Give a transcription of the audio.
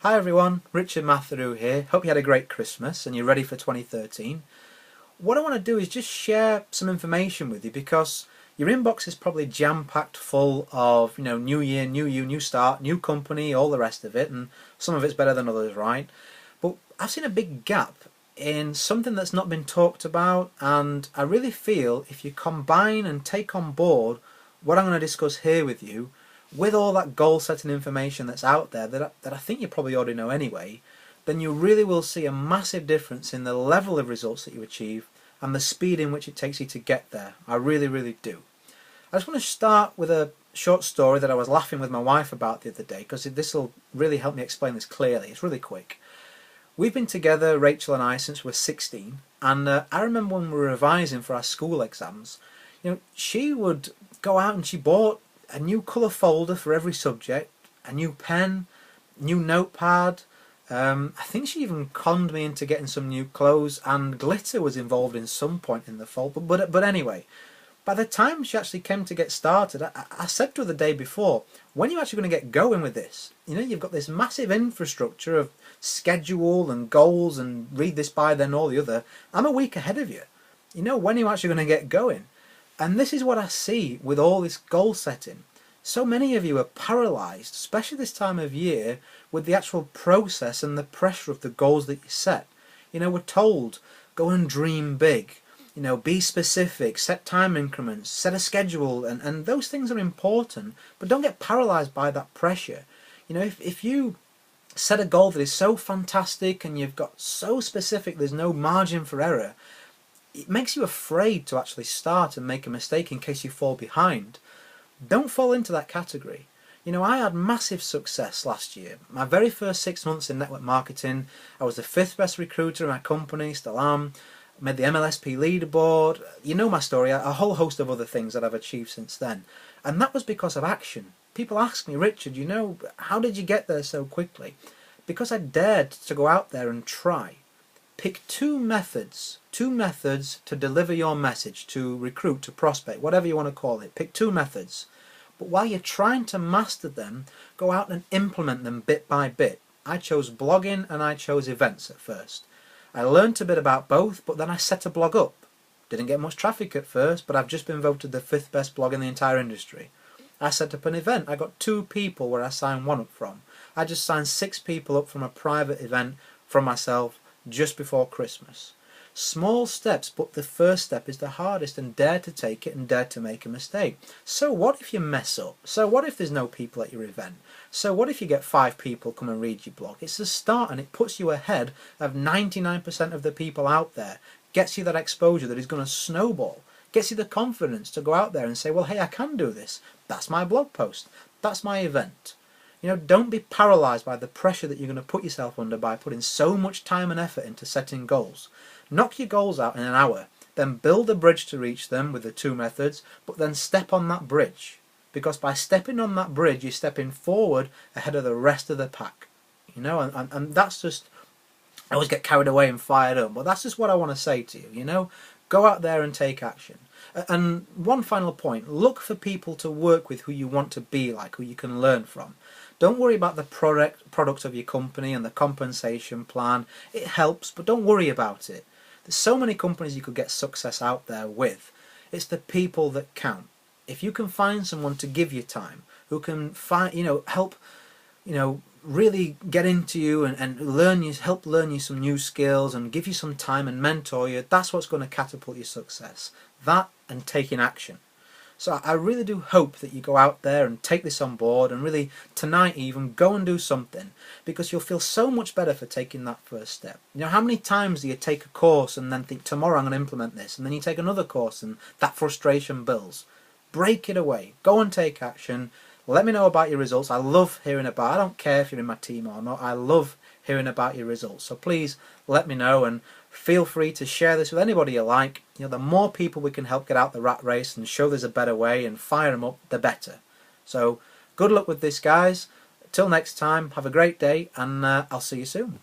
Hi everyone, Richard Matharoo here. Hope you had a great Christmas and you're ready for 2013. What I want to do is just share some information with you because your inbox is probably jam-packed full of, new year, new you, new start, new company, all the rest of it, and some of it's better than others, right? But I've seen a big gap in something that's not been talked about, and I really feel if you combine and take on board what I'm going to discuss here with you, with all that goal setting information that's out there that I think you probably already know anyway, then you really will see a massive difference in the level of results that you achieve and the speed in which it takes you to get there. I really, really do. I just want to start with a short story that I was laughing with my wife about the other day because this will really help me explain this clearly. It's really quick. We've been together, Rachel and I, since we're 16, and I remember when we were revising for our school exams, she would go out and she bought a new colour folder for every subject, a new pen, new notepad. I think she even conned me into getting some new clothes, and glitter was involved in some point in the folder. But anyway, by the time she actually came to get started, I said to her the day before, when are you actually going to get going with this? You've got this massive infrastructure of schedule and goals and read this by then all the other. I'm a week ahead of you. When are you actually going to get going? And this is what I see with all this goal setting. So many of you are paralysed, especially this time of year, with the actual process and the pressure of the goals that you set. We're told, go and dream big, be specific, set time increments, set a schedule, and those things are important, but don't get paralysed by that pressure. If you set a goal that is so fantastic and you've got so specific there's no margin for error, it makes you afraid to actually start and make a mistake in case you fall behind. Don't fall into that category. I had massive success last year. My very first 6 months in network marketing, I was the 5th best recruiter in my company, still am. Made the MLSP leaderboard. You know my story, a whole host of other things that I've achieved since then. And that was because of action. People ask me, Richard, how did you get there so quickly? Because I dared to go out there and try. Pick two methods to deliver your message, to recruit, to prospect, whatever you want to call it. Pick two methods. But while you're trying to master them, go out and implement them bit by bit. I chose blogging and I chose events at first. I learnt a bit about both, but then I set a blog up. Didn't get much traffic at first, but I've just been voted the 5th best blog in the entire industry. I set up an event. I got 2 people where I signed 1 up from. I just signed 6 people up from a private event from myself just before Christmas. Small steps, but the first step is the hardest, and dare to take it and dare to make a mistake. So what if you mess up? So what if there's no people at your event? So what if you get 5 people come and read your blog? It's the start, and it puts you ahead of 99% of the people out there. Gets you that exposure that is going to snowball. Gets you the confidence to go out there and say, well, hey, I can do this. That's my blog post. That's my event. Don't be paralysed by the pressure that you're going to put yourself under by putting so much time and effort into setting goals. Knock your goals out in an hour, then build a bridge to reach them with the 2 methods, but then step on that bridge. Because by stepping on that bridge, you're stepping forward ahead of the rest of the pack. And that's just, I always get carried away and fired up, but that's just what I want to say to you, Go out there and take action. And one final point, look for people to work with who you want to be like, who you can learn from. Don't worry about the product of your company and the compensation plan. It helps, but don't worry about it. There's so many companies you could get success out there with. It's the people that count. If you can find someone to give you time, who can help, really get into you and help learn you some new skills and give you some time and mentor you, that's what's going to catapult your success. That and taking action. So I really do hope that you go out there and take this on board and really, tonight even, go and do something, because you'll feel so much better for taking that first step. How many times do you take a course and then think, tomorrow I'm going to implement this, and then you take another course and that frustration builds? Break it away. Go and take action. Let me know about your results. I love hearing about it. I don't care if you're in my team or not. I love hearing about your results. So please let me know, and feel free to share this with anybody you like. The more people we can help get out the rat race and show there's a better way and fire them up, the better. So good luck with this, guys. Till next time, have a great day, and I'll see you soon.